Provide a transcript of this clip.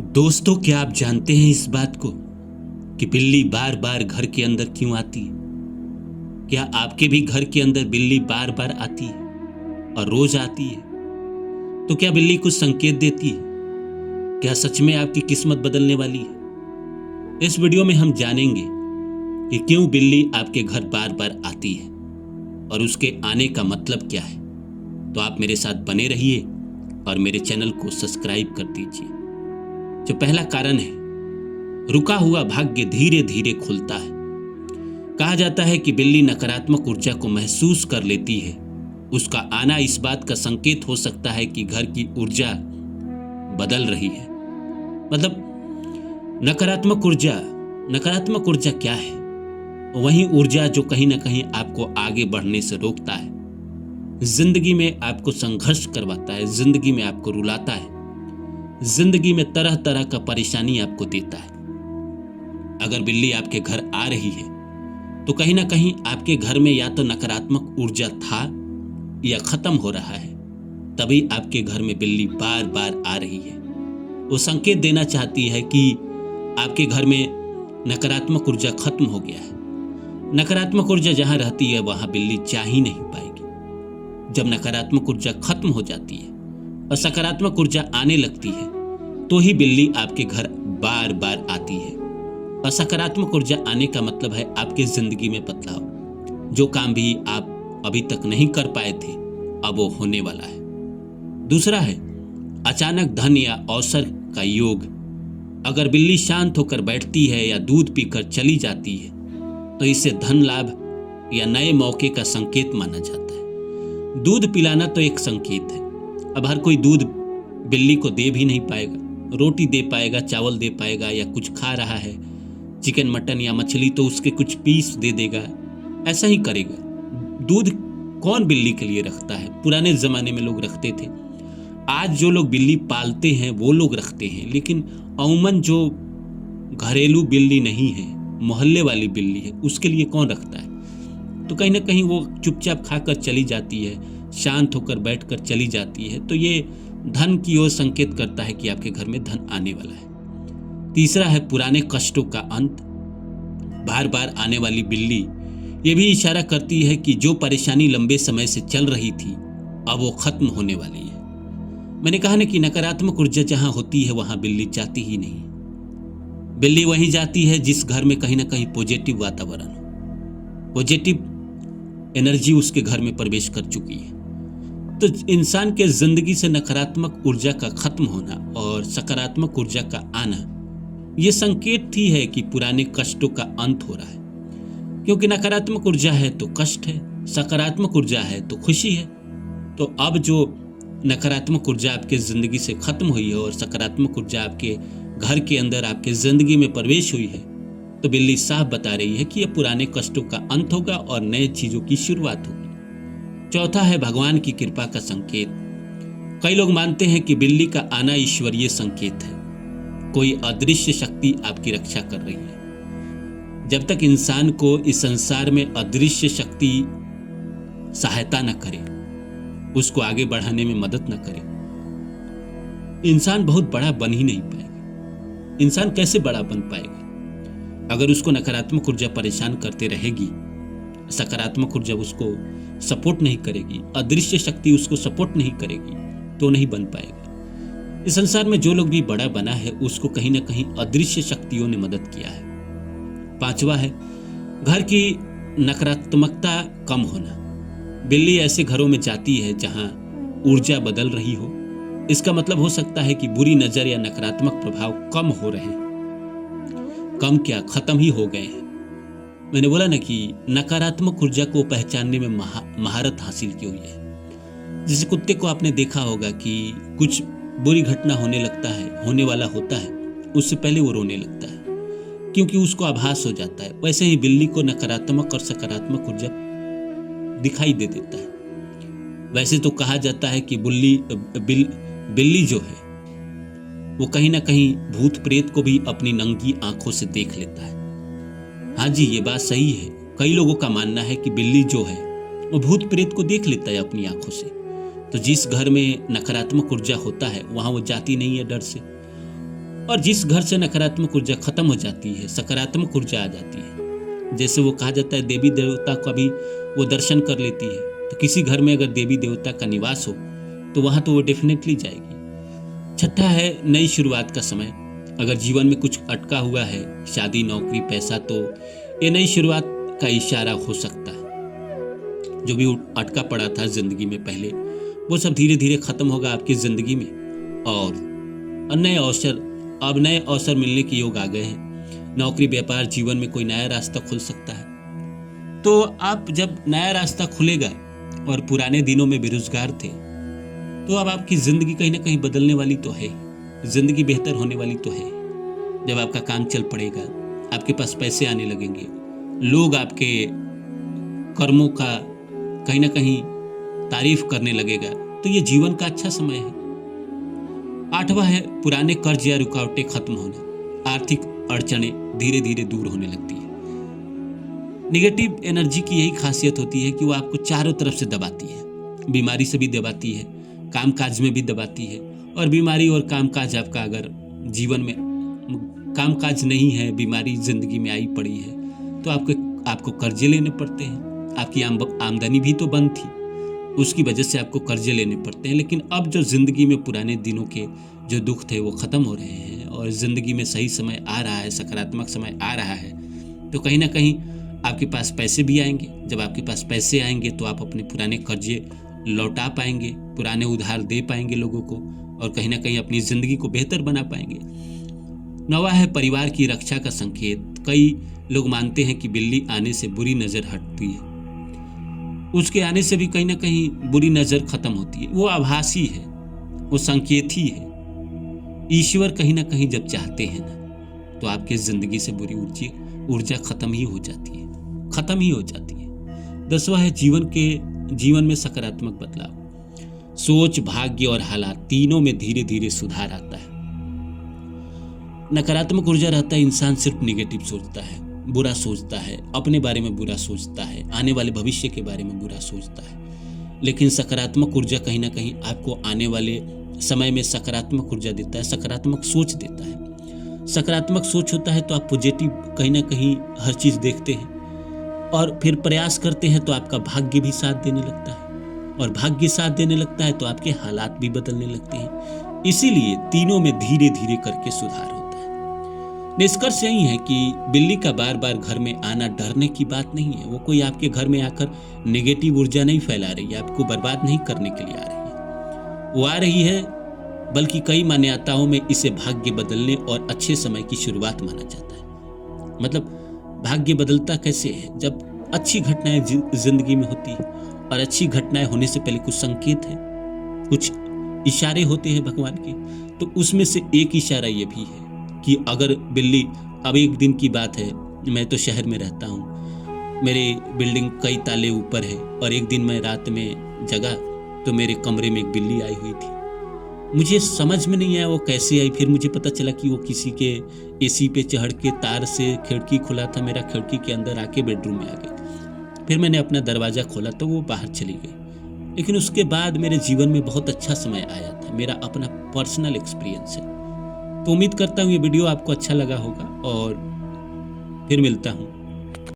दोस्तों, क्या आप जानते हैं इस बात को कि बिल्ली बार बार घर के अंदर क्यों आती है? क्या आपके भी घर के अंदर बिल्ली बार बार आती है और रोज आती है? तो क्या बिल्ली कुछ संकेत देती है? क्या सच में आपकी किस्मत बदलने वाली है? इस वीडियो में हम जानेंगे कि क्यों बिल्ली आपके घर बार बार आती है और उसके आने का मतलब क्या है। तो आप मेरे साथ बने रहिए और मेरे चैनल को सब्सक्राइब कर दीजिए। जो पहला कारण है, रुका हुआ भाग्य धीरे धीरे खुलता है। कहा जाता है कि बिल्ली नकारात्मक ऊर्जा को महसूस कर लेती है। उसका आना इस बात का संकेत हो सकता है कि घर की ऊर्जा बदल रही है। मतलब नकारात्मक ऊर्जा क्या है? वही ऊर्जा जो कहीं ना कहीं आपको आगे बढ़ने से रोकता है, जिंदगी में आपको संघर्ष करवाता है, जिंदगी में आपको रुलाता है, जिंदगी में तरह तरह का परेशानी आपको देता है। अगर बिल्ली आपके घर आ रही है तो कहीं ना कहीं आपके घर में या तो नकारात्मक ऊर्जा था या खत्म हो रहा है, तभी आपके घर में बिल्ली बार बार आ रही है। वो संकेत देना चाहती है कि आपके घर में नकारात्मक ऊर्जा खत्म हो गया है। नकारात्मक ऊर्जा जहां रहती है वहां बिल्ली जा ही नहीं पाएगी। जब नकारात्मक ऊर्जा खत्म हो जाती है और सकारात्मक ऊर्जा आने लगती है तो ही बिल्ली आपके घर बार बार आती है। और सकारात्मक ऊर्जा आने का मतलब है आपकी जिंदगी में बदलाव। जो काम भी आप अभी तक नहीं कर पाए थे, अब वो होने वाला है। दूसरा है अचानक धन या अवसर का योग। अगर बिल्ली शांत होकर बैठती है या दूध पीकर चली जाती है तो इसे धन लाभ या नए मौके का संकेत माना जाता है। दूध पिलाना तो एक संकेत है। अब हर कोई दूध बिल्ली को दे भी नहीं पाएगा। रोटी दे पाएगा, चावल दे पाएगा, या कुछ खा रहा है चिकन मटन या मछली तो उसके कुछ पीस दे देगा, ऐसा ही करेगा। दूध कौन बिल्ली के लिए रखता है? पुराने जमाने में लोग रखते थे। आज जो लोग बिल्ली पालते हैं वो लोग रखते हैं, लेकिन अमूमन जो घरेलू बिल्ली नहीं है, मोहल्ले वाली बिल्ली है, उसके लिए कौन रखता है? तो कहीं ना कहीं वो चुपचाप खाकर चली जाती है, शांत होकर बैठकर चली जाती है। तो ये धन की ओर संकेत करता है कि आपके घर में धन आने वाला है। तीसरा है पुराने कष्टों का अंत। बार बार आने वाली बिल्ली ये भी इशारा करती है कि जो परेशानी लंबे समय से चल रही थी अब वो खत्म होने वाली है। मैंने कहा ना कि नकारात्मक ऊर्जा जहां होती है वहां बिल्ली जाती ही नहीं। बिल्ली वहीं जाती है जिस घर में कहीं ना कहीं पॉजिटिव वातावरण हो, पॉजिटिव एनर्जी उसके घर में प्रवेश कर चुकी है। तो इंसान के जिंदगी से नकारात्मक ऊर्जा का खत्म होना और सकारात्मक ऊर्जा का आना ये संकेत ही है कि पुराने कष्टों का अंत हो रहा है। क्योंकि नकारात्मक ऊर्जा है तो कष्ट है, सकारात्मक ऊर्जा है तो खुशी है। तो अब जो नकारात्मक ऊर्जा आपके जिंदगी से खत्म हुई है और सकारात्मक ऊर्जा आपके घर के अंदर आपके जिंदगी में प्रवेश हुई है, तो बिल्ली साफ बता रही है कि यह पुराने कष्टों का अंत होगा और नए चीजों की शुरुआत होगी। चौथा है भगवान की कृपा का संकेत। कई लोग मानते हैं कि बिल्ली का आना ईश्वरीय संकेत है। कोई अदृश्य शक्ति आपकी रक्षा कर रही है। जब तक इंसान को इस संसार में अदृश्य शक्ति सहायता न करे, उसको आगे बढ़ाने में मदद न करे, इंसान बहुत बड़ा बन ही नहीं पाएगा। इंसान कैसे बड़ा बन पाएगा? अगर उसको नकारात्मक ऊर्जा परेशान करते रहेगी, सकारात्मक ऊर्जा उसको सपोर्ट नहीं करेगी, अदृश्य शक्ति उसको सपोर्ट नहीं करेगी, तो नहीं बन पाएगा। इस संसार में जो लोग भी बड़ा बना है उसको कहीं ना कहीं अदृश्य शक्तियों ने मदद किया है। पांचवा है घर की नकारात्मकता कम होना। बिल्ली ऐसे घरों में जाती है जहां ऊर्जा बदल रही हो। इसका मतलब हो सकता है कि बुरी नजर या नकारात्मक प्रभाव कम हो रहे हैं। कम क्या, खत्म ही हो गए हैं। मैंने बोला ना कि नकारात्मक ऊर्जा को पहचानने में महारत हासिल की हुई है। जैसे कुत्ते को आपने देखा होगा कि कुछ बुरी घटना होने वाला होता है, उससे पहले वो रोने लगता है क्योंकि उसको आभास हो जाता है। वैसे ही बिल्ली को नकारात्मक और सकारात्मक ऊर्जा दिखाई दे देता है। वैसे तो कहा जाता है कि बिल्ली जो है वो कहीं ना कहीं भूत प्रेत को भी अपनी नंगी आंखों से देख लेता है। हाँ जी, ये बात सही है। कई लोगों का मानना है कि बिल्ली जो है वो भूत प्रेत को देख लेता है अपनी आंखों से। तो जिस घर में नकारात्मक ऊर्जा होता है वहां वो जाती नहीं है डर से। और जिस घर से नकारात्मक ऊर्जा खत्म हो जाती है, सकारात्मक ऊर्जा आ जाती है, जैसे वो कहा जाता है देवी देवता का भी वो दर्शन कर लेती है, तो किसी घर में अगर देवी देवता का निवास हो तो वहाँ तो वो डेफिनेटली जाएगी। छठा है नई शुरुआत का समय। अगर जीवन में कुछ अटका हुआ है, शादी, नौकरी, पैसा, तो ये नई शुरुआत का इशारा हो सकता है। जो भी अटका पड़ा था जिंदगी में पहले, वो सब धीरे धीरे खत्म होगा आपकी जिंदगी में और नए अवसर मिलने के योग आ गए हैं। नौकरी, व्यापार, जीवन में कोई नया रास्ता खुल सकता है। तो आप जब नया रास्ता खुलेगा और पुराने दिनों में बेरोजगार थे, तो अब आपकी जिंदगी कहीं ना कहीं बदलने वाली तो है, जिंदगी बेहतर होने वाली तो है। जब आपका काम चल पड़ेगा, आपके पास पैसे आने लगेंगे, लोग आपके कर्मों का कहीं ना कहीं तारीफ करने लगेगा, तो ये जीवन का अच्छा समय है। आठवां है पुराने कर्ज या रुकावटें खत्म होना। आर्थिक अड़चनें धीरे धीरे दूर होने लगती है। निगेटिव एनर्जी की यही खासियत होती है कि वो आपको चारों तरफ से दबाती है। बीमारी से भी दबाती है, कामकाज में भी दबाती है। और बीमारी और कामकाज आपका अगर जीवन में कामकाज नहीं है, बीमारी जिंदगी में आई पड़ी है, तो आपको कर्जे लेने पड़ते हैं। आपकी आमदनी भी तो बंद थी, उसकी वजह से आपको कर्जे लेने पड़ते हैं। लेकिन अब जो जिंदगी में पुराने दिनों के जो दुख थे वो खत्म हो रहे हैं और जिंदगी में सही समय आ रहा है, सकारात्मक समय आ रहा है, तो कहीं ना कहीं आपके पास पैसे भी आएंगे। जब आपके पास पैसे आएंगे तो आप अपने पुराने कर्जे लौटा पाएंगे, पुराने उधार दे पाएंगे लोगों को और कहीं ना कहीं अपनी जिंदगी को बेहतर बना पाएंगे। नौवां है परिवार की रक्षा का संकेत। कई लोग मानते हैं कि बिल्ली आने से बुरी नजर हटती है, उसके आने से भी कहीं ना कहीं बुरी नजर खत्म होती है। वो आभासी है, वो संकेत ही है। ईश्वर कहीं ना कहीं जब चाहते हैं ना, तो आपके जिंदगी से बुरी ऊर्जा खत्म ही हो जाती है। 10वां है जीवन में सकारात्मक बदलाव। सोच, भाग्य और हालात तीनों में धीरे धीरे सुधार आता है। नकारात्मक ऊर्जा रहता है, इंसान सिर्फ निगेटिव सोचता है, बुरा सोचता है, अपने बारे में बुरा सोचता है, आने वाले भविष्य के बारे में बुरा सोचता है। लेकिन सकारात्मक ऊर्जा कहीं ना कहीं आपको आने वाले समय में सकारात्मक ऊर्जा देता है, सकारात्मक सोच देता है। सकारात्मक सोच होता है तो आप पॉजिटिव कहीं ना कहीं हर चीज देखते हैं और फिर प्रयास करते हैं, तो आपका भाग्य भी साथ देने लगता है और भाग्य साथ देने लगता है तो आपके हालात भी बदलने लगते हैं। इसीलिए तीनों में धीरे धीरे करके सुधार होता है। निष्कर्ष यही है कि बिल्ली का बार बार घर में आना डरने की बात नहीं है। वो कोई आपके घर में आकर नेगेटिव ऊर्जा नहीं फैला रही है, आपको बर्बाद नहीं करने के लिए आ रही है। वो आ रही है, बल्कि कई मान्यताओं में इसे भाग्य बदलने और अच्छे समय की शुरुआत माना जाता है। मतलब भाग्य बदलता कैसे है? जब अच्छी घटनाएं जिंदगी में होती है और अच्छी घटनाएं होने से पहले कुछ संकेत है, कुछ इशारे होते हैं भगवान के। तो उसमें से एक इशारा ये भी है कि अगर बिल्ली, अब एक दिन की बात है, मैं तो शहर में रहता हूँ, मेरी बिल्डिंग कई ताले ऊपर है और एक दिन मैं रात में जगा तो मेरे कमरे में एक बिल्ली आई हुई थी। मुझे समझ में नहीं आया वो कैसे आई। फिर मुझे पता चला कि वो किसी के एसी पे चढ़ के तार से खिड़की खुला था, मेरा खिड़की के अंदर आके बेडरूम में आ गई। फिर मैंने अपना दरवाज़ा खोला तो वो बाहर चली गई। लेकिन उसके बाद मेरे जीवन में बहुत अच्छा समय आया था, मेरा अपना पर्सनल एक्सपीरियंस है। तो उम्मीद करता हूँ ये वीडियो आपको अच्छा लगा होगा और फिर मिलता हूँ